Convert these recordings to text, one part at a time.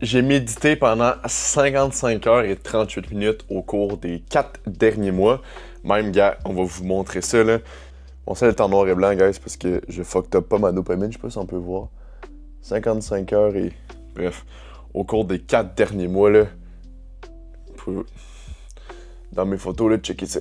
J'ai médité pendant 55 heures et 38 minutes au cours des 4 derniers mois. Même, gars, on va vous montrer ça, là. Bon, ça, le temps noir et blanc, guys, parce que je fucked up pas ma dopamine, je sais pas si on peut voir. 55 heures et... Bref, au cours des 4 derniers mois, là. Dans mes photos, là, checkez ça.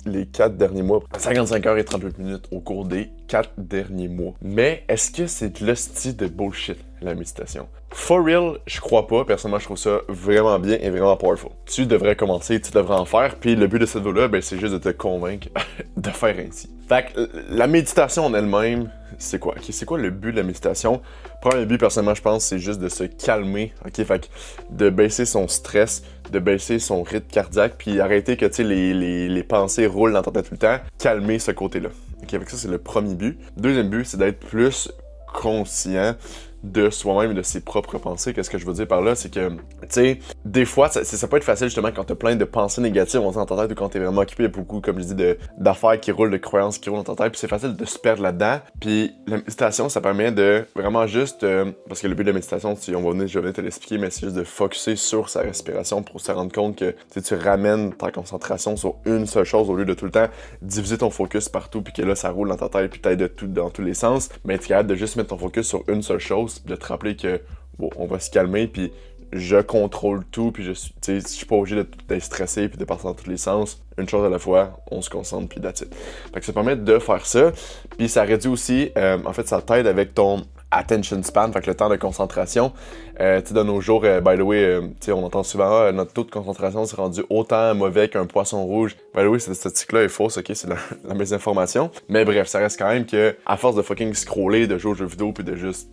Les 4 derniers mois, 55 heures et 38 minutes au cours des 4 derniers mois. Mais est-ce que c'est de l'hostie de bullshit, la méditation? For real, je crois pas. Personnellement, je trouve ça vraiment bien et vraiment powerful. Tu devrais commencer, tu devrais en faire. Puis le but de cette vidéo-là, ben, c'est juste de te convaincre de faire ainsi. Fait que la méditation en elle-même, c'est quoi? Okay, c'est quoi le but de la méditation? Premier but, personnellement, je pense, c'est juste de se calmer. Ok, fait que de baisser son stress, de baisser son rythme cardiaque, puis arrêter que les pensées roulent dans ta tête tout le temps. Calmer ce côté-là. Ok, fait que ça, c'est le premier but. Deuxième but, c'est d'être plus conscient de soi-même et de ses propres pensées. Qu'est-ce que je veux dire par là? C'est que, tu sais, des fois, ça peut être facile justement quand t'as plein de pensées négatives dans ta tête ou quand t'es vraiment occupé. Il y a beaucoup, comme je dis, d'affaires qui roulent, de croyances qui roulent dans ta tête. Puis c'est facile de se perdre là-dedans. Puis la méditation, ça permet de vraiment juste... parce que le but de la méditation, je vais venir te l'expliquer, mais c'est juste de focusser sur sa respiration pour se rendre compte que tu ramènes ta concentration sur une seule chose au lieu de tout le temps diviser ton focus partout puis que là, ça roule dans ta tête puis t'aide dans tous les sens. Mais tu es capable de juste mettre ton focus sur une seule chose, de te rappeler que bon, on va se calmer, puis je contrôle tout, puis je suis pas obligé d'être stressé puis de partir dans tous les sens. Une chose à la fois, on se concentre, puis that's it. Fait que ça permet de faire ça, puis ça réduit aussi, en fait, ça t'aide avec ton attention span, fait que le temps de concentration. Tu sais, de nos jours, by the way, tu sais, on entend souvent, notre taux de concentration s'est rendu autant mauvais qu'un poisson rouge. By the way, cette statistique-là est fausse, ok, c'est la mésinformation. Mais bref, ça reste quand même que, à force de fucking scroller, de jouer aux jeux vidéo, puis de juste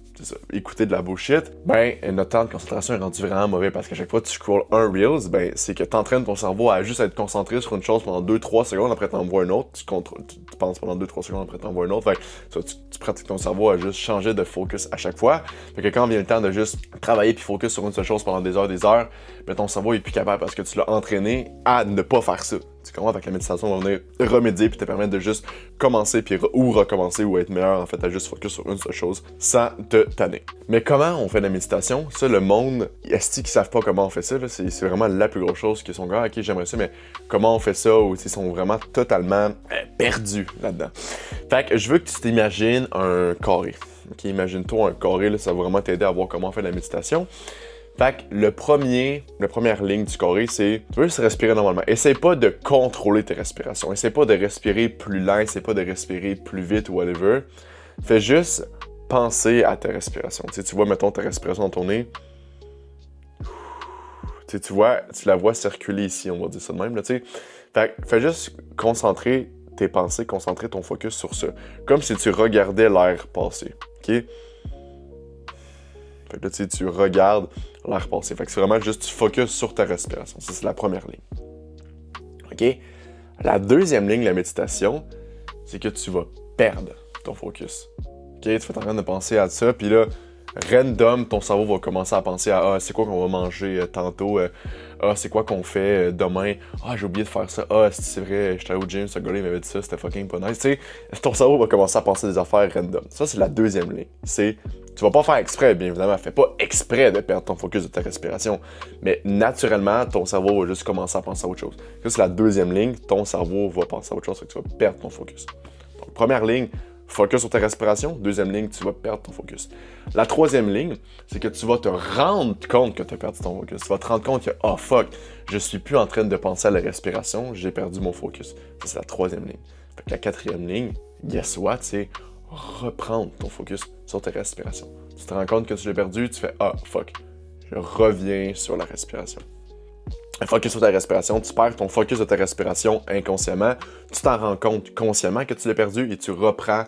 écouter de la bullshit, ben, notre temps de concentration est rendu vraiment mauvais parce qu'à chaque fois que tu scrolls un Reels, ben, c'est que t'entraînes ton cerveau à juste être concentré sur une chose pendant 2-3 secondes, après t'en vois une autre, tu penses pendant 2-3 secondes, après t'en vois une autre, fait que tu pratiques ton cerveau à juste changer de focus à chaque fois. Fait que quand vient le temps de juste travailler puis focus sur une seule chose pendant des heures, ben ton cerveau est plus capable parce que tu l'as entraîné à ne pas faire ça. Tu comprends? Fait que la méditation va venir remédier puis te permettre de juste commencer puis ou recommencer ou être meilleur en fait à juste focus sur une seule chose sans te tanner. Mais comment on fait de la méditation? Ça, le monde, est-ce qu'ils savent pas comment on fait ça? Là? C'est vraiment la plus grosse chose qu'ils sont gars, ok, j'aimerais ça, mais comment on fait ça? Ou ils sont vraiment totalement perdus là-dedans. Fait que je veux que tu t'imagines un carré. Ok, imagine-toi un carré, là, ça va vraiment t'aider à voir comment on fait de la méditation. Fait que la première ligne du carré, c'est tu veux juste respirer normalement. Essaye pas de contrôler tes respirations. Essaye pas de respirer plus lent, essaye pas de respirer plus vite ou whatever. Fais juste penser à ta respiration. Tu sais, tu vois, mettons ta respiration dans ton nez. Tu sais, tu la vois circuler ici, on va dire ça de même, là, tu sais. Fait que fais juste concentrer tes pensées, concentrer ton focus sur ça. Comme si tu regardais l'air passer, ok? Fait que là, tu sais, tu regardes l'air passer. Fait que c'est vraiment juste, tu focus sur ta respiration. Ça, c'est la première ligne. OK? La deuxième ligne de la méditation, c'est que tu vas perdre ton focus. OK? Tu vas être en train de penser à ça, puis là, random, ton cerveau va commencer à penser à « Ah, c'est quoi qu'on va manger tantôt? Ah, c'est quoi qu'on fait demain? Ah, j'ai oublié de faire ça. Ah, c'est vrai, j'étais allé au gym, ce gars-là, il m'avait dit ça, c'était fucking pas nice. » Tu sais, ton cerveau va commencer à penser des affaires random. Ça, c'est la deuxième ligne. C'est, tu vas pas faire exprès, bien évidemment. Fais pas exprès de perdre ton focus de ta respiration. Mais naturellement, ton cerveau va juste commencer à penser à autre chose. Ça, c'est la deuxième ligne. Ton cerveau va penser à autre chose, fait que tu vas perdre ton focus. Donc, première ligne, focus sur ta respiration. Deuxième ligne, tu vas perdre ton focus. La troisième ligne, c'est que tu vas te rendre compte que tu as perdu ton focus. Tu vas te rendre compte que, oh fuck, je suis plus en train de penser à la respiration, j'ai perdu mon focus. Ça, c'est la troisième ligne. Fait que la quatrième ligne, guess what, c'est reprendre ton focus sur ta respiration. Tu te rends compte que tu l'as perdu, tu fais, ah fuck, je reviens sur la respiration. Focus sur ta respiration, tu perds ton focus de ta respiration inconsciemment, tu t'en rends compte consciemment que tu l'as perdu et tu reprends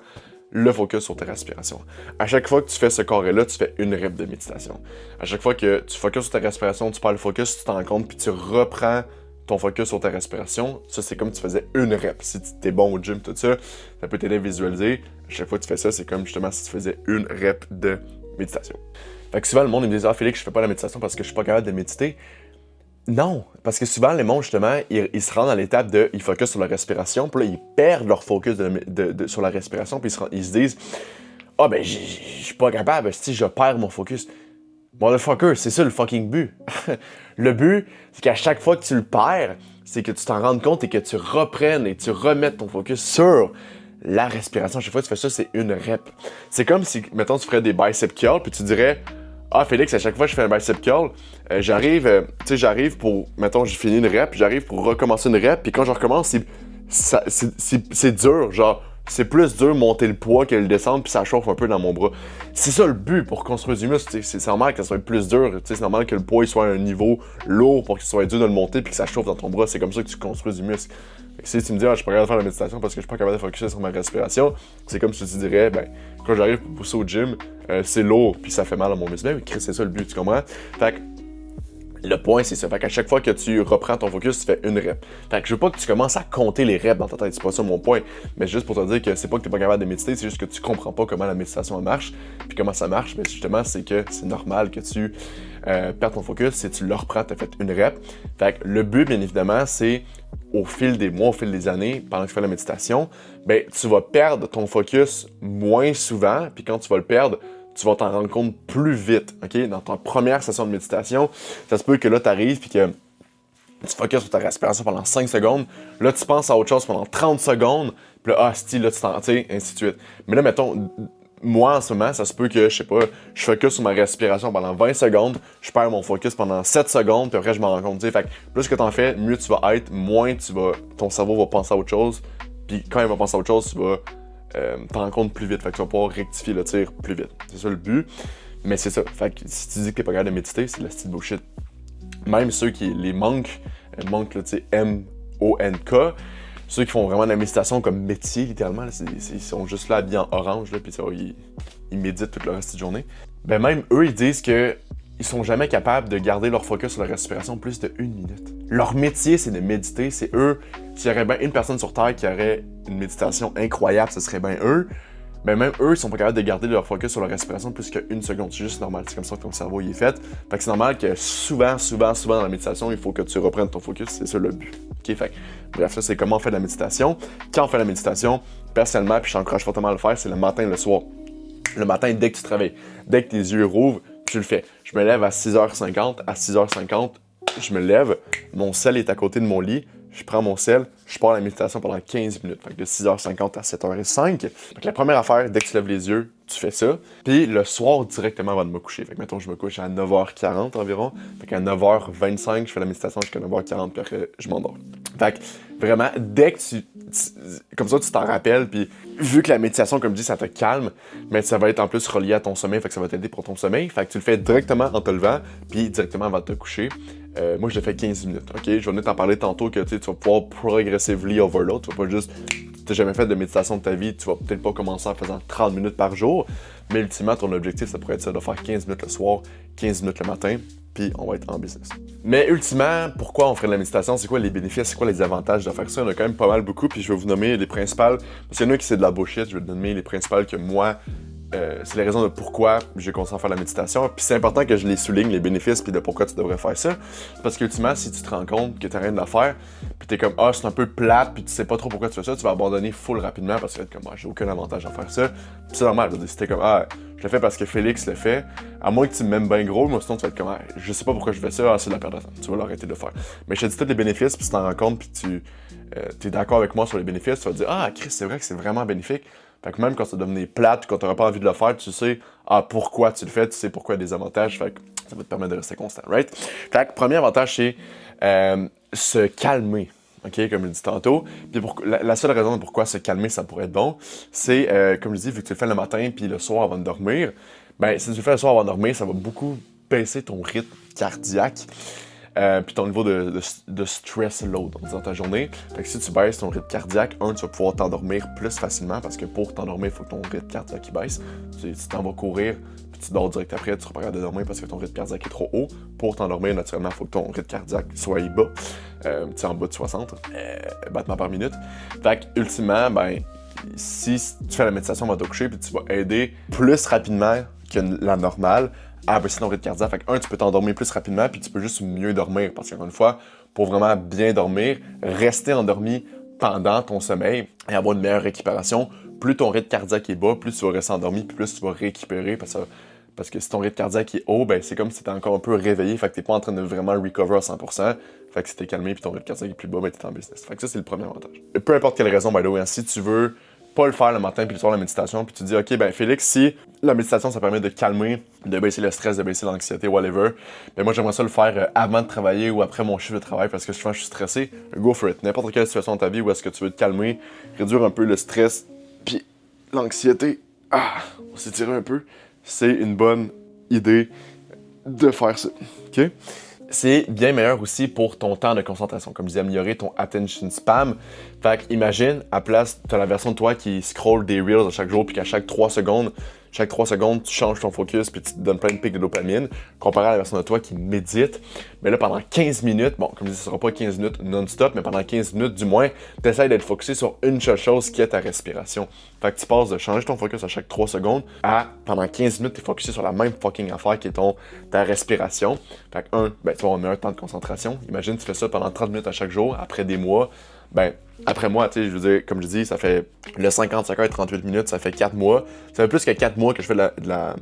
le focus sur ta respiration. À chaque fois que tu fais ce carré-là, tu fais une rep de méditation. À chaque fois que tu focuses sur ta respiration, tu perds le focus, tu t'en rends compte, puis tu reprends ton focus sur ta respiration. Ça, c'est comme si tu faisais une rep. Si tu es bon au gym, tout ça, ça peut t'aider à visualiser. À chaque fois que tu fais ça, c'est comme justement si tu faisais une rep de méditation. Fait que souvent, le monde me dit « Ah, Félix, je fais pas la méditation parce que je suis pas capable de méditer. » Non, parce que souvent, les mondes, justement, ils se rendent à l'étape de... Ils focusent sur la respiration, puis là, ils perdent leur focus sur la respiration, puis ils se disent « Ah, ben, je suis pas capable, si je perds mon focus. » Motherfucker, c'est ça le fucking but. Le but, c'est qu'à chaque fois que tu le perds, c'est que tu t'en rendes compte et que tu reprennes et tu remettes ton focus sur la respiration. Chaque fois que tu fais ça, c'est une rep. C'est comme si, mettons, tu ferais des bicep curls, puis tu dirais, ah, Félix, à chaque fois que je fais un bicep curl, j'arrive pour, mettons, j'ai fini une rep, j'arrive pour recommencer une rep, puis quand je recommence, c'est dur, genre, c'est plus dur monter le poids que le descendre, puis ça chauffe un peu dans mon bras. C'est ça le but pour construire du muscle, c'est normal que ça soit plus dur, c'est normal que le poids il soit à un niveau lourd pour qu'il soit dur de le monter, puis que ça chauffe dans ton bras, c'est comme ça que tu construis du muscle. Si tu me dis, ah, je suis pas capable de faire la méditation parce que je suis pas capable de focuser sur ma respiration, c'est comme si tu dirais, ben, quand j'arrive pour pousser au gym, c'est lourd, puis ça fait mal à mon muscle. Mais Chris, c'est ça le but, tu comprends? Fait que le point, c'est ça. Fait qu'à chaque fois que tu reprends ton focus, tu fais une rep. Fait que je veux pas que tu commences à compter les reps dans ta tête, c'est pas ça mon point. Mais juste pour te dire que c'est pas que t'es pas capable de méditer, c'est juste que tu comprends pas comment la méditation marche. Puis comment ça marche, mais justement, c'est que c'est normal que tu perds ton focus si tu le reprends, t'as fait une rep. Fait que le but, bien évidemment, c'est au fil des mois, au fil des années, pendant que tu fais la méditation, ben tu vas perdre ton focus moins souvent, puis quand tu vas le perdre, tu vas t'en rendre compte plus vite, OK? Dans ta première session de méditation, ça se peut que là, tu arrives puis que tu focuses sur ta respiration pendant 5 secondes, là, tu penses à autre chose pendant 30 secondes, puis là, là, tu t'en, tu sais, ainsi de suite. Mais là, mettons, moi, en ce moment, ça se peut que, je sais pas, je focus sur ma respiration pendant 20 secondes, je perds mon focus pendant 7 secondes, puis après, je m'en rends compte, tu sais. Fait que plus que t'en fais, mieux tu vas être, moins ton cerveau va penser à autre chose, puis quand il va penser à autre chose, tu vas t'en rends compte plus vite. Fait que tu vas pouvoir rectifier le tir plus vite. C'est ça le but. Mais c'est ça. Fait que si tu dis que t'es pas capable de méditer, c'est la style bullshit. Même ceux qui les monks, là, tu sais, M-O-N-K, ceux qui font vraiment de la méditation comme métier, littéralement, là, ils sont juste là habillés en orange, là, puis ils méditent toute le reste de la journée. Ben même eux, ils disent que ils sont jamais capables de garder leur focus sur la respiration plus de 1 minute. Leur métier, c'est de méditer. C'est eux. S'il y aurait bien une personne sur Terre qui aurait une méditation incroyable, ce serait bien eux. Mais même eux, ils sont pas capables de garder leur focus sur la respiration plus qu'une seconde. C'est juste normal. C'est comme ça que ton cerveau il est fait. Fait que c'est normal que souvent dans la méditation, il faut que tu reprennes ton focus. C'est ça le but. OK? Fait que, bref, ça, c'est comment on fait de la méditation. Quand on fait la méditation, personnellement, puis je t'encourage fortement à le faire, c'est le matin et le soir. Le matin, dès que tu te réveilles, dès que tes yeux rouvrent, tu le fais. Je me lève à 6h50. À 6h50, je me lève. Mon sel est à côté de mon lit. Je prends mon sel. Je pars à la méditation pendant 15 minutes. Fait que de 6h50 à 7h05. Fait que la première affaire, dès que tu lèves les yeux, tu fais ça. Puis le soir, directement avant de me coucher. Fait que mettons, je me couche à 9h40 environ. Fait qu'à 9h25, je fais la méditation jusqu'à 9h40. Puis après, je m'endors. Fait que vraiment, dès que comme ça, tu t'en rappelles. Puis vu que la méditation, comme je dis, ça te calme, mais ça va être en plus relié à ton sommeil. Fait que ça va t'aider pour ton sommeil. Fait que tu le fais directement en te levant. Puis directement avant de te coucher. Moi, je le fais 15 minutes, OK? Je vais venir t'en parler tantôt que tu vas pouvoir progressively overload. Tu vas pas juste... T'as jamais fait de méditation de ta vie, tu vas peut-être pas commencer en faisant 30 minutes par jour, mais ultimement, ton objectif, ça pourrait être ça, de faire 15 minutes le soir, 15 minutes le matin, puis on va être en business. Mais ultimement, pourquoi on ferait de la méditation? C'est quoi les bénéfices? C'est quoi les avantages de faire ça? Il y en a quand même pas mal beaucoup, puis je vais vous nommer les principales. Parce qu'il y en a qui c'est de la bullshit, je vais te nommer les principales que moi... c'est les raisons de pourquoi j'ai commencé à faire la méditation. Puis c'est important que je les souligne, les bénéfices, puis de pourquoi tu devrais faire ça. Parce qu'ultimement, si tu te rends compte que tu n'as rien de la faire, puis tu es comme, ah, c'est un peu plate, puis tu sais pas trop pourquoi tu fais ça, tu vas abandonner full rapidement parce que tu vas être comme, ah, j'ai aucun avantage à faire ça. Puis c'est normal, si t'es comme, ah, je le fais parce que Félix le fait, à moins que tu m'aimes bien gros, moi sinon tu vas être comme, ah, je sais pas pourquoi je fais ça, ah, c'est de la perte de temps. Tu vas l'arrêter de le faire. Mais je te dis tous les bénéfices, puis tu t'en rends compte, puis tu es d'accord avec moi sur les bénéfices, tu vas te dire, ah, Chris, c'est vrai que c'est vraiment bénéfique. Fait que même quand ça devenait plate, quand t'auras pas envie de le faire, tu sais pourquoi tu le fais, tu sais pourquoi il y a des avantages, fait que ça va te permettre de rester constant, right? Fait que premier avantage, c'est se calmer, ok, comme je dis tantôt. Puis la seule raison de pourquoi se calmer, ça pourrait être bon, c'est, comme je dis, vu que tu le fais le matin puis le soir avant de dormir, ben si tu le fais le soir avant de dormir, ça va beaucoup baisser ton rythme cardiaque. Puis ton niveau de stress load dans ta journée. Fait que si tu baisses ton rythme cardiaque, tu vas pouvoir t'endormir plus facilement parce que pour t'endormir, il faut que ton rythme cardiaque il baisse. Tu t'en vas courir, puis tu dors direct après, tu seras pas capable de dormir parce que ton rythme cardiaque est trop haut. Pour t'endormir, naturellement, il faut que ton rythme cardiaque soit bas, en bas de 60 battements par minute. Fait que, ultimement, ben, si tu fais la méditation avant de te coucher, puis tu vas aider plus rapidement que la normale à baisser ton rythme cardiaque. Fait que, tu peux t'endormir plus rapidement, puis tu peux juste mieux dormir. Parce qu'encore une fois, pour vraiment bien dormir, rester endormi pendant ton sommeil et avoir une meilleure récupération, plus ton rythme cardiaque est bas, plus tu vas rester endormi, puis plus tu vas récupérer, parce parce que si ton rythme cardiaque est haut, ben c'est comme si t'es encore un peu réveillé, fait que t'es pas en train de vraiment recover à 100%. Fait que si t'es calmé puis ton rythme cardiaque est plus bas, ben t'es en business. Fait que ça, c'est le premier avantage. Peu importe quelle raison, by the way, si tu veux pas le faire le matin puis le soir la méditation, puis tu dis, ok, ben Félix, si la méditation ça permet de calmer, de baisser le stress, de baisser l'anxiété, whatever, ben moi j'aimerais ça le faire avant de travailler ou après mon chiffre de travail parce que souvent je suis stressé, go for it. N'importe quelle situation de ta vie où est-ce que tu veux te calmer, réduire un peu le stress, puis l'anxiété, on s'étire un peu, c'est une bonne idée de faire ça, ok? C'est bien meilleur aussi pour ton temps de concentration. Comme je disais, améliorer ton attention spam. Fait que imagine, à place, tu as la version de toi qui scroll des reels à chaque jour, puis qu'à chaque 3 secondes, tu changes ton focus, puis tu te donnes plein de pics de dopamine, comparé à la version de toi qui médite. Mais là, pendant 15 minutes, bon, comme je dis, ce sera pas 15 minutes non-stop, mais pendant 15 minutes, du moins, tu essaies d'être focusé sur une seule chose qui est ta respiration. Fait que tu passes de changer ton focus à chaque 3 secondes à, pendant 15 minutes, tu es focusé sur la même fucking affaire qui est ta respiration. Fait que, ben, tu vas avoir un meilleur temps de concentration. Imagine, tu fais ça pendant 30 minutes à chaque jour, après des mois. Ben, après moi, tu sais, je veux dire, comme je dis, ça fait le 55 heures et 38 minutes, ça fait 4 mois. Ça fait plus que 4 mois que je fais de la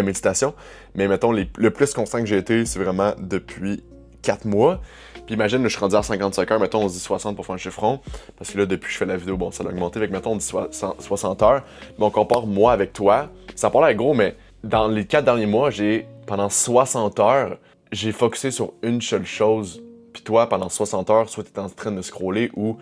méditation. Mais mettons, le plus constant que j'ai été, c'est vraiment depuis 4 mois. Puis imagine, là, je suis rendu à 55 heures, mettons, on se dit 60 pour faire un chiffron. Parce que là, depuis que je fais la vidéo, bon, ça a augmenté. Fait que mettons, on dit 60 heures. Mais on compare moi avec toi. Ça paraît gros, mais dans les 4 derniers mois, pendant 60 heures, j'ai focusé sur une seule chose. Puis toi, pendant 60 heures, soit tu es en train de scroller ou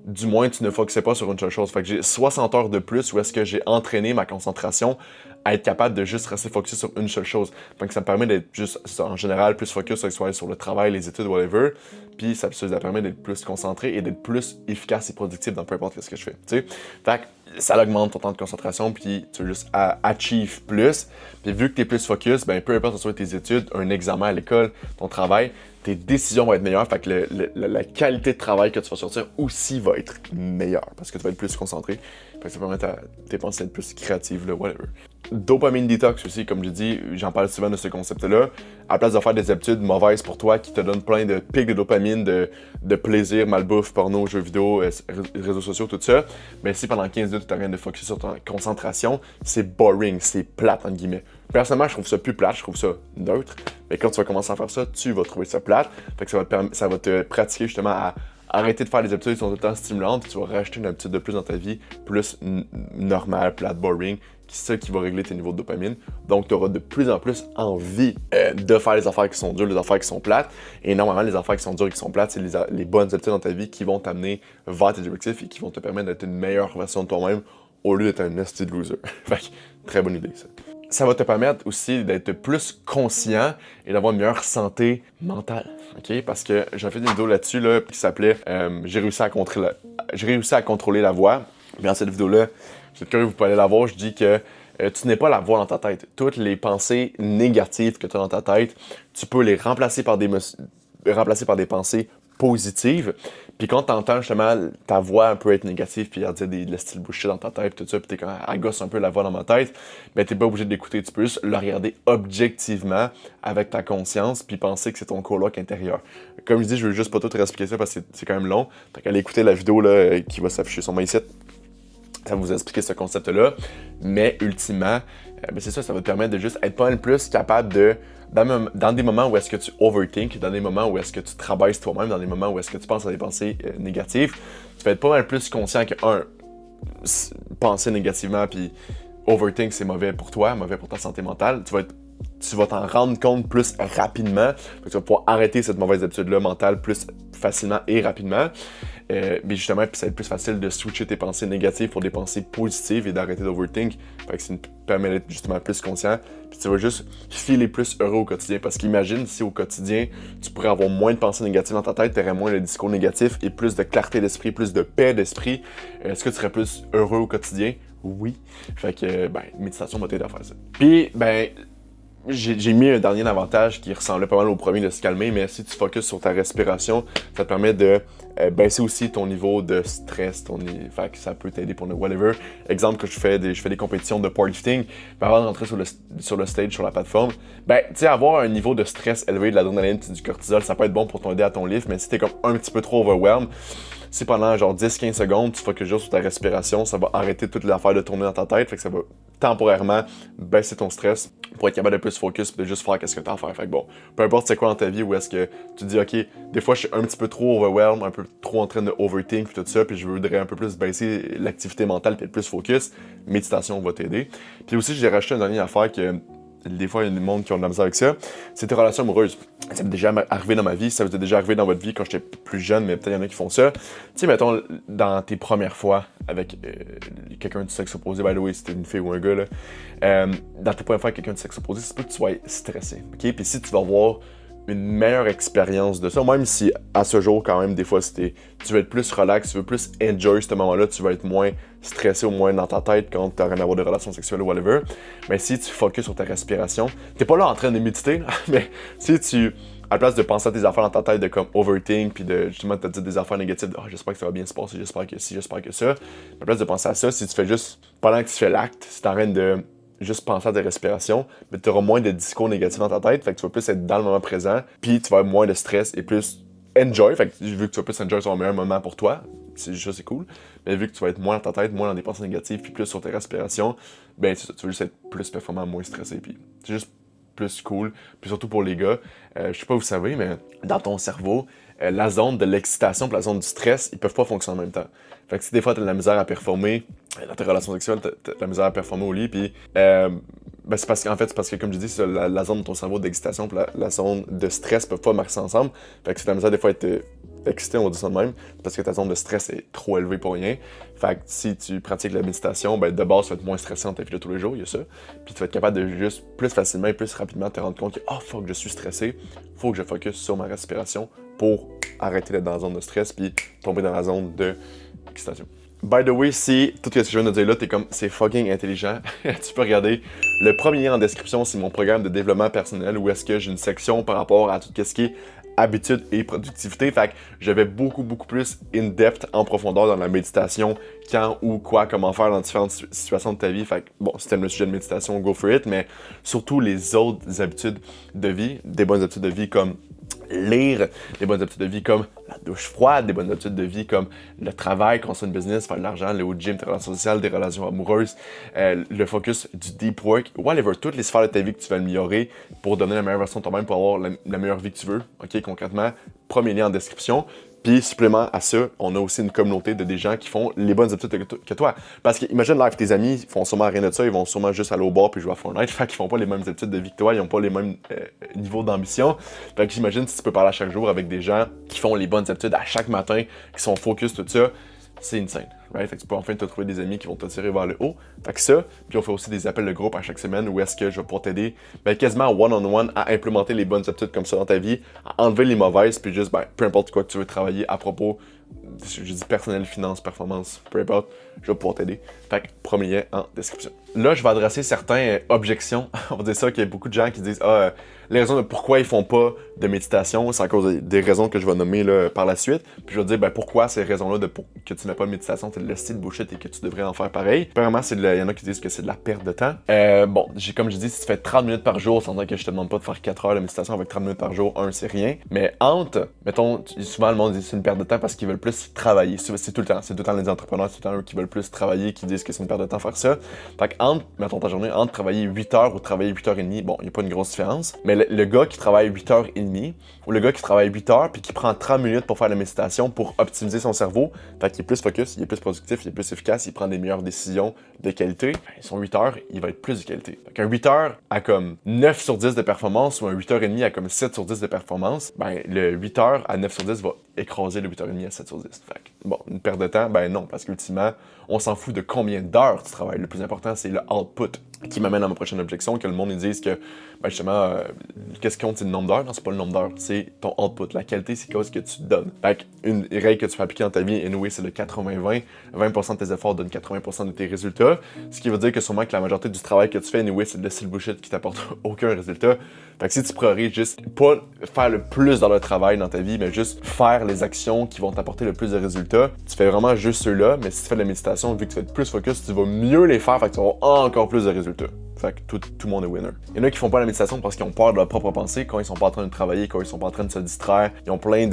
du moins tu ne focusais pas sur une seule chose. Fait que j'ai 60 heures de plus où est-ce que j'ai entraîné ma concentration à être capable de juste rester focusé sur une seule chose. Fait que ça me permet d'être juste, en général, plus focus, que ce soit sur le travail, les études, whatever. Puis ça permet d'être plus concentré et d'être plus efficace et productif dans peu importe ce que je fais. T'sais? Fait que ça augmente ton temps de concentration, puis tu veux juste achieve plus. Puis vu que tu es plus focus, ben peu importe ce soit tes études, un examen à l'école, ton travail, tes décisions vont être meilleures, fait que la qualité de travail que tu vas sortir aussi va être meilleure, parce que tu vas être plus concentré, fait que ça permet à tes pensées d'être plus créatives, là, whatever. Dopamine detox aussi, comme je dis, j'en parle souvent de ce concept-là. À la place de faire des habitudes mauvaises pour toi qui te donnent plein de pics de dopamine, de plaisir, malbouffe, porno, jeux vidéo, réseaux sociaux, tout ça, mais si pendant 15 minutes tu t'arrêtes de focus sur ta concentration, c'est boring, c'est plate, entre guillemets. Personnellement, je trouve ça plus plate, je trouve ça neutre, mais quand tu vas commencer à faire ça, tu vas trouver ça plate, fait que ça va te pratiquer justement à arrêter de faire des habitudes qui sont tout le temps stimulantes, puis tu vas rajouter une habitude de plus dans ta vie, plus normale, plate, boring, c'est ça qui va régler tes niveaux de dopamine. Donc, tu auras de plus en plus envie de faire les affaires qui sont dures, les affaires qui sont plates. Et normalement, les affaires qui sont dures et qui sont plates, c'est les bonnes habitudes dans ta vie qui vont t'amener vers tes objectifs et qui vont te permettre d'être une meilleure version de toi-même au lieu d'être un nasty loser. Fait que, très bonne idée, ça. Ça va te permettre aussi d'être plus conscient et d'avoir une meilleure santé mentale, ok? Parce que j'ai fait une vidéo là-dessus là, qui s'appelait J'ai réussi à contrôler la voix. Mais dans cette vidéo-là, vous êtes curieux, vous pouvez aller la voir, je dis que tu n'es pas la voix dans ta tête. Toutes les pensées négatives que tu as dans ta tête, tu peux les remplacer par des pensées positives. Puis quand tu entends justement ta voix un peu être négative, puis dire le style bullshit dans ta tête, tout ça, puis t'es comme gosse un peu la voix dans ma tête, ben t'es pas obligé de l'écouter. Tu peux juste le regarder objectivement avec ta conscience, puis penser que c'est ton coloc intérieur. Comme je dis, je veux juste pas tout réexpliquer ça parce que c'est quand même long. Fait qu'allez écouter la vidéo là, qui va s'afficher sur mon site. Ça va vous expliquer ce concept-là. Mais ultimement, ben c'est ça va te permettre de juste être pas mal plus capable de, dans des moments où est-ce que tu overthink, dans des moments où est-ce que tu travailles toi-même, dans des moments où est-ce que tu penses à des pensées négatives, tu vas être pas mal plus conscient que, penser négativement puis overthink, c'est mauvais pour toi, mauvais pour ta santé mentale. Tu vas t'en rendre compte plus rapidement. Tu vas pouvoir arrêter cette mauvaise habitude-là mentale plus facilement et rapidement. Mais justement, puis ça va être plus facile de switcher tes pensées négatives pour des pensées positives et d'arrêter d'overthink. Fait que ça te permet d'être justement plus conscient. Puis tu vas juste filer plus heureux au quotidien. Parce qu'imagine si au quotidien, tu pourrais avoir moins de pensées négatives dans ta tête, tu aurais moins de discours négatifs et plus de clarté d'esprit, plus de paix d'esprit. Est-ce que tu serais plus heureux au quotidien? Oui. Fait que, méditation va t'aider à faire ça. Puis, j'ai mis un dernier avantage qui ressemblait pas mal au premier de se calmer, mais si tu focuses sur ta respiration, ça te permet de baisser aussi ton niveau de stress, fait que ça peut t'aider pour le whatever. Exemple que je fais des compétitions de powerlifting, avant de rentrer sur le stage, sur la plateforme, tu sais, avoir un niveau de stress élevé, de l'adrénaline, du cortisol, ça peut être bon pour t'aider à ton lift, mais si t'es comme un petit peu trop overwhelmed, si pendant genre 10-15 secondes, tu focuses juste sur ta respiration, ça va arrêter toute l'affaire de tourner dans ta tête, fait que ça va temporairement baisser ton stress pour être capable de plus focus et de juste faire qu'est-ce que tu as à faire. Fait que bon, peu importe c'est quoi dans ta vie où est-ce que tu te dis, ok, des fois je suis un petit peu trop overwhelmed, un peu trop en train de overthink puis tout ça, puis je voudrais un peu plus baisser l'activité mentale puis être plus focus, méditation va t'aider. Puis aussi, j'ai rajouté une dernière affaire que des fois, il y a des monde qui ont de la misère avec ça, c'est tes relations amoureuses. Ça m'est déjà arrivé dans ma vie, ça vous est déjà arrivé dans votre vie quand j'étais plus jeune, mais peut-être il y en a qui font ça. Tu sais, mettons, dans tes premières fois avec quelqu'un du sexe opposé, by the way, c'était une fille ou un gars, là, dans tes premières fois avec quelqu'un du sexe opposé, c'est pas que tu sois stressé, ok? Puis si tu vas avoir une meilleure expérience de ça, même si à ce jour, quand même, des fois, tu veux être plus relax, tu veux plus enjoy ce moment-là, tu vas être moins stressé ou moins dans ta tête quand tu as rien à voir de relations sexuelles ou whatever. Mais si tu focuses sur ta respiration, t'es pas là en train de méditer, mais si tu, à la place de penser à tes affaires dans ta tête, de comme overthink, puis de justement te dire des affaires négatives, de j'espère que ça va bien se passer, j'espère que si, j'espère que ça, à la place de penser à ça, si tu fais juste, pendant que tu fais l'acte, si t'es en train de juste penser à ta respiration, mais tu auras moins de discours négatifs dans ta tête, fait que tu vas plus être dans le moment présent, puis tu vas avoir moins de stress et plus enjoy, fait que vu que tu vas plus enjoy ton meilleur moment pour toi, c'est cool, mais vu que tu vas être moins dans ta tête, moins dans des pensées négatives, puis plus sur ta respiration, ben tu vas juste être plus performant, moins stressé, puis c'est juste plus cool, puis surtout pour les gars, je sais pas si vous savez, mais dans ton cerveau, la zone de l'excitation et la zone du stress, ils peuvent pas fonctionner en même temps. Fait que si des fois t'as de la misère à performer dans tes relations sexuelles, t'as de la misère à performer au lit, puis ben c'est parce que comme je dis, c'est la zone de ton cerveau d'excitation et la zone de stress peuvent pas marcher ensemble. Fait que si t'as de la misère des fois à être excité, on va dire ça de même, c'est parce que ta zone de stress est trop élevée pour rien. Fait que si tu pratiques la méditation, ben de base tu vas être moins stressé dans ta vie de tous les jours, il y a ça. Puis tu vas être capable de juste plus facilement et plus rapidement te rendre compte que fuck, je suis stressé, faut que je focus sur ma respiration pour arrêter d'être dans la zone de stress puis tomber dans la zone de excitation. By the way, si tout ce que je viens de dire là, t'es comme c'est fucking intelligent, tu peux regarder le premier lien en description, c'est mon programme de développement personnel où est-ce que j'ai une section par rapport à tout ce qui est habitude et productivité. Fait que je vais beaucoup plus in-depth, en profondeur dans la méditation, quand, où, quoi, comment faire dans différentes situations de ta vie. Fait que bon, si t'aimes le sujet de méditation, go for it, mais surtout les autres habitudes de vie, des bonnes habitudes de vie comme lire, des bonnes habitudes de vie comme la douche froide, des bonnes habitudes de vie comme le travail, construire une business, faire de l'argent, aller au gym, tes relations sociales, des relations amoureuses, le focus du deep work, whatever, toutes les sphères de ta vie que tu vas améliorer pour donner la meilleure version de toi-même, pour avoir la meilleure vie que tu veux, ok, concrètement, premier lien en description. Puis, supplément à ça, on a aussi une communauté de des gens qui font les bonnes habitudes que toi. Parce que, imagine, live, tes amis font sûrement rien de ça, ils vont sûrement juste aller au bar puis jouer à Fortnite. Fait qu'ils font pas les mêmes habitudes de vie que toi, ils ont pas les mêmes niveaux d'ambition. Fait que j'imagine si tu peux parler à chaque jour avec des gens qui font les bonnes habitudes à chaque matin, qui sont focus, tout ça, c'est insane. Right? Fait que tu peux enfin te trouver des amis qui vont te tirer vers le haut. Fait que ça, puis on fait aussi des appels de groupe à chaque semaine où est-ce que je vais pouvoir t'aider quasiment one-on-one à implémenter les bonnes habitudes comme ça dans ta vie, à enlever les mauvaises, puis juste peu importe quoi que tu veux travailler à propos, je dis personnel, finance, performance, peu importe, je vais pouvoir t'aider. Fait que premier lien en description. Là, je vais adresser certaines objections. On va dire ça qu'il y a beaucoup de gens qui disent les raisons de pourquoi ils font pas de méditation, c'est à cause des raisons que je vais nommer là, par la suite. Puis je vais dire pourquoi ces raisons-là que tu n'as pas de méditation, c'est le style bullshit et que tu devrais en faire pareil. Premièrement, il y en a qui disent que c'est de la perte de temps. Bon, comme je dis, si tu fais 30 minutes par jour, sans dire que je te demande pas de faire 4 heures de méditation avec 30 minutes par jour, c'est rien. Mais mettons, souvent le monde dit que c'est une perte de temps parce qu'ils veulent plus travailler. C'est tout le temps les entrepreneurs, c'est tout le temps eux qui veulent plus travailler, qui disent que c'est une perte de temps faire ça. Fait que mettons ta journée, entre travailler 8 heures ou travailler 8h30, bon, il n'y a pas une grosse différence. Mais le gars qui travaille 8h30 ou le gars qui travaille 8 heures puis qui prend 30 minutes pour faire la méditation pour optimiser son cerveau, fait qu'il est plus focus, il est plus productif, il est plus efficace, il prend des meilleures décisions de qualité, son 8 heures, il va être plus de qualité. Fait qu'un 8 heures a comme 9 sur 10 de performance ou un 8h30 a comme 7 sur 10 de performance, le 8 heures à 9 sur 10 va écraser le 8h30 à 7 sur 10. Fait que, bon, une perte de temps, non, parce qu'ultimement, on s'en fout de combien d'heures tu travailles. Le plus important, c'est le output. Qui m'amène à ma prochaine objection, que le monde ils disent que justement, qu'est-ce qui compte, c'est le nombre d'heures? Non, c'est pas le nombre d'heures, c'est ton output. La qualité, c'est quoi ce que tu donnes. Fait une règle que tu peux appliquer dans ta vie, anyway, c'est le 80-20. 20% de tes efforts donnent 80% de tes résultats. Ce qui veut dire que sûrement que la majorité du travail que tu fais, anyway, c'est de laisser le bullshit qui t'apporte aucun résultat. Fait que si tu prioриses juste pas faire le plus dans le travail dans ta vie, mais juste faire les actions qui vont t'apporter le plus de résultats, tu fais vraiment juste ceux-là, mais si tu fais de la méditation, vu que tu vas être plus focus, tu vas mieux les faire, fait que tu vas avoir encore plus de résultats. Fait que tout le monde est winner. Il y en a qui font pas la méditation parce qu'ils ont peur de leurs propres pensées quand ils sont pas en train de travailler, quand ils sont pas en train de se distraire. Ils ont plein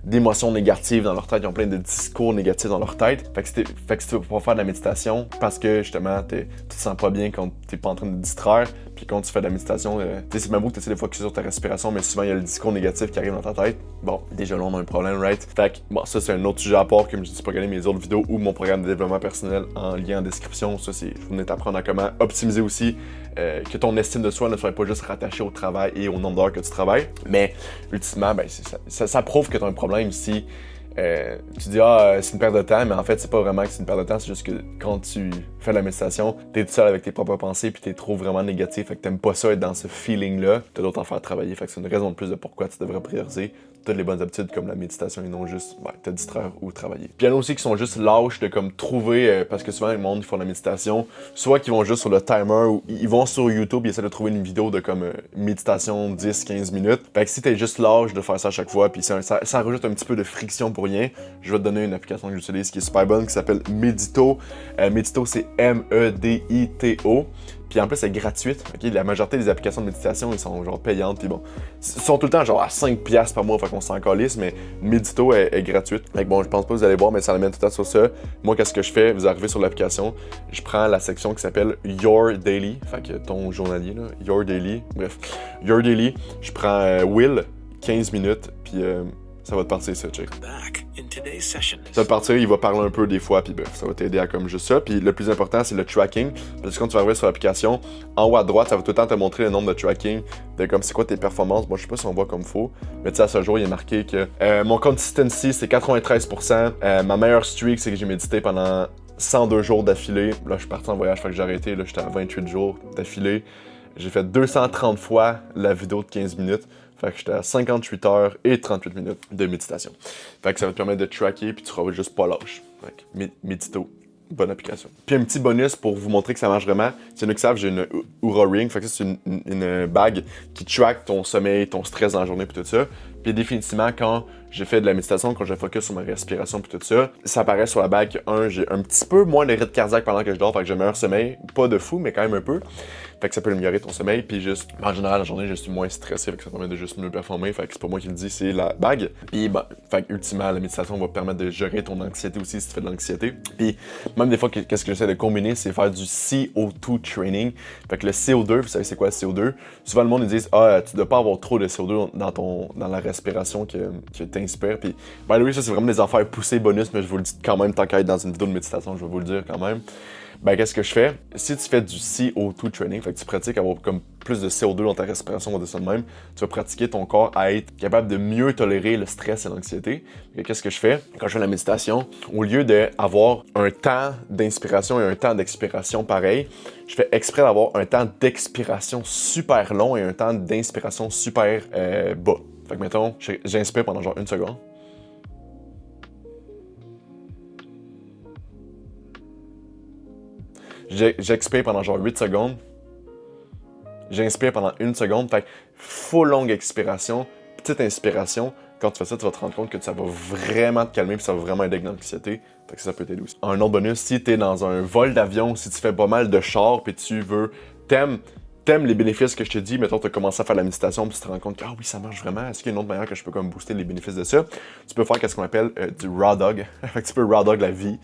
d'émotions négatives dans leur tête, ils ont plein de discours négatifs dans leur tête. Fait que si tu veux pas faire de la méditation parce que justement tu te sens pas bien quand t'es pas en train de te distraire, puis quand tu fais de la méditation, c'est même beau que tu essaies de focus sur ta respiration, mais souvent il y a le discours négatif qui arrive dans ta tête. Bon, déjà là on a un problème, right? Fait que bon, ça c'est un autre sujet à part, comme je dis, pas regarder mes autres vidéos ou mon programme de développement personnel en lien en description. Ça c'est, je voulais t'apprendre à comment optimiser aussi que ton estime de soi ne soit pas juste rattachée au travail et au nombre d'heures que tu travailles. Mais ultimement, ben, ça prouve que tu as un problème si tu dis c'est une perte de temps, mais en fait c'est pas vraiment que c'est une perte de temps, c'est juste que quand tu fais de la méditation, t'es tout seul avec tes propres pensées puis t'es trop vraiment négatif, fait que t'aimes pas ça être dans ce feeling-là, t'as d'autres affaires à travailler, fait que c'est une raison de plus de pourquoi tu devrais prioriser toutes les bonnes habitudes comme la méditation et non juste te distraire ou travailler. Puis il y en a aussi qui sont juste lâches de comme trouver, parce que souvent les monde qui font de la méditation, soit qu'ils vont juste sur le timer ou ils vont sur YouTube, ils essaient de trouver une vidéo de comme méditation 10-15 minutes. Fait que si t'es juste lâche de faire ça à chaque fois, puis ça rajoute un petit peu de friction pour rien, je vais te donner une application que j'utilise qui est super bonne, qui s'appelle Medito. Medito, c'est M-E-D-I-T-O. Puis en plus, c'est gratuite. Okay? La majorité des applications de méditation, ils sont genre payantes. Puis bon, ils sont tout le temps genre à 5$ par mois, fait qu'on s'en calisse, mais Medito est gratuite. Fait que bon, je pense pas que vous allez voir, mais ça l'amène tout le temps sur ça. Moi, qu'est-ce que je fais? Vous arrivez sur l'application, je prends la section qui s'appelle Your Daily, fait que ton journalier, là, Your Daily, bref, Your Daily, je prends Will, 15 minutes, puis ça va te partir ça, check. Ça va te partir, il va parler un peu des fois, puis bref, ça va t'aider à comme juste ça. Puis le plus important, c'est le tracking. Parce que quand tu vas arriver sur l'application, en haut à droite, ça va tout le temps te montrer le nombre de tracking, de comme c'est quoi tes performances. Bon, je sais pas si on voit comme faut, mais tu sais, à ce jour, il est marqué que mon consistency, c'est 93%. Ma meilleure streak, c'est que j'ai médité pendant 102 jours d'affilée. Là, je suis parti en voyage, fait que j'ai arrêté. Là, j'étais à 28 jours d'affilée. J'ai fait 230 fois la vidéo de 15 minutes. Fait que j'étais à 58 heures et 38 minutes de méditation. Fait que ça va te permettre de tracker puis tu seras juste pas lâche. Fait que Medito, bonne application. Puis un petit bonus pour vous montrer que ça marche vraiment. Si il y en a qui savent, j'ai une Oura Ring. Fait que ça, c'est une bague qui track ton sommeil, ton stress dans la journée puis tout ça. Puis définitivement, quand j'ai fait de la méditation, quand je focus sur ma respiration puis tout ça, ça apparaît sur la bague que, j'ai un petit peu moins de rythme cardiaque pendant que je dors, fait que j'ai un meilleur sommeil. Pas de fou, mais quand même un peu. Fait que ça peut améliorer ton sommeil, puis juste, en général, la journée, je suis moins stressé, fait que ça permet de juste mieux performer, fait que c'est pas moi qui le dis, c'est la bague. Puis, fait que ultimement, la méditation va te permettre de gérer ton anxiété aussi si tu fais de l'anxiété. Puis, même des fois, qu'est-ce que j'essaie de combiner, c'est faire du CO2 training. Fait que le CO2, vous savez c'est quoi le CO2? Souvent, le monde, ils disent, tu dois pas avoir trop de CO2 dans la respiration que t'inspires. Puis, by the way, ça, c'est vraiment des affaires poussées bonus, mais je vous le dis quand même, tant qu'à être dans une vidéo de méditation, je vais vous le dire quand même. Ben, qu'est-ce que je fais? Si tu fais du CO2 training, fait que tu pratiques à avoir comme plus de CO2 dans ta respiration, on va dire ça de même, tu vas pratiquer ton corps à être capable de mieux tolérer le stress et l'anxiété. Qu'est-ce que je fais? Quand je fais la méditation, au lieu d'avoir un temps d'inspiration et un temps d'expiration pareil, je fais exprès d'avoir un temps d'expiration super long et un temps d'inspiration super bas. Fait que mettons, j'inspire pendant genre 1 seconde. J'expire pendant genre 8 secondes. J'inspire pendant 1 seconde. Fait que full longue expiration, petite inspiration. Quand tu fais ça, tu vas te rendre compte que ça va vraiment te calmer et ça va vraiment aider avec l'anxiété. Fait que ça peut t'aider aussi. Un autre bonus, si tu es dans un vol d'avion, si tu fais pas mal de chars et tu veux, t'aimes les bénéfices que je te dis, mettons, tu as commencé à faire la méditation, puis tu te rends compte que, oui, ça marche vraiment. Est-ce qu'il y a une autre manière que je peux comme booster les bénéfices de ça? Tu peux faire ce qu'on appelle du raw dog. Fait que tu peux raw dog la vie.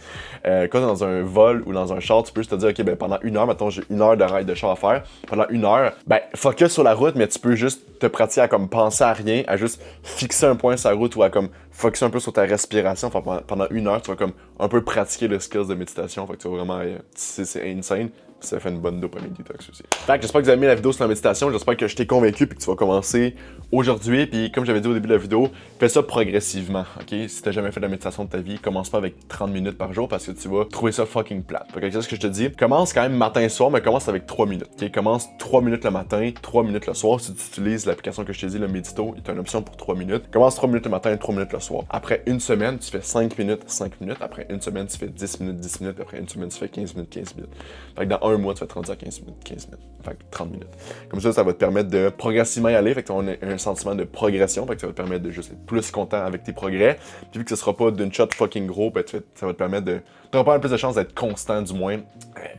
Quand tu es dans un vol ou dans un char, tu peux juste te dire, OK, ben pendant 1 heure, mettons, j'ai 1 heure de ride de char à faire. Pendant 1 heure, ben, focus sur la route, mais tu peux juste te pratiquer à comme penser à rien, à juste fixer un point sur la route ou à comme focus un peu sur ta respiration. Enfin, pendant 1 heure, tu vas comme un peu pratiquer le skills de méditation. Fait que tu vas vraiment, c'est insane. Ça fait une bonne dopamine detox aussi. Fait que j'espère que vous avez aimé la vidéo sur la méditation. J'espère que je t'ai convaincu et que tu vas commencer aujourd'hui. Puis comme j'avais dit au début de la vidéo, fais ça progressivement. Ok? Si t'as jamais fait de la méditation de ta vie, commence pas avec 30 minutes par jour parce que tu vas trouver ça fucking plate. Fait que c'est ce que je te dis. Commence quand même matin et soir, mais commence avec 3 minutes. Ok? Commence 3 minutes le matin, 3 minutes le soir. Si tu utilises l'application que je t'ai dit, le Medito, il y a une option pour 3 minutes. Commence 3 minutes le matin, 3 minutes le soir. Après une semaine, tu fais 5 minutes, 5 minutes. Après une semaine, tu fais 10 minutes, 10 minutes. Après une semaine, tu fais 15 minutes, 15 minutes. Fait que dans un mois, tu vas te rendre à 15 minutes, 15 minutes. Fait que 30 minutes. Comme ça va te permettre de progressivement y aller. Fait que tu vas avoir un sentiment de progression. Fait que ça va te permettre de juste être plus content avec tes progrès. Puis vu que ce sera pas d'une shot fucking gros, ben, ça va te permettre de... Tu auras pas plus de chance d'être constant du moins.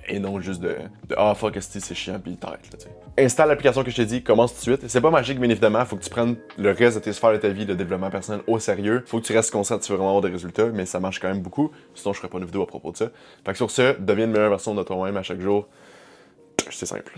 Et non juste de ah fuck, c'est chiant, puis t'arrêtes là, tu sais. Installe l'application que je t'ai dit, commence tout de suite. C'est pas magique, bien évidemment. Faut que tu prennes le reste de tes sphères de ta vie de développement personnel au sérieux. Faut que tu restes conscient si tu veux vraiment avoir des résultats, mais ça marche quand même beaucoup. Sinon, je ferais pas une vidéo à propos de ça. Fait que sur ce, deviens une meilleure version de toi-même à chaque jour. C'est simple.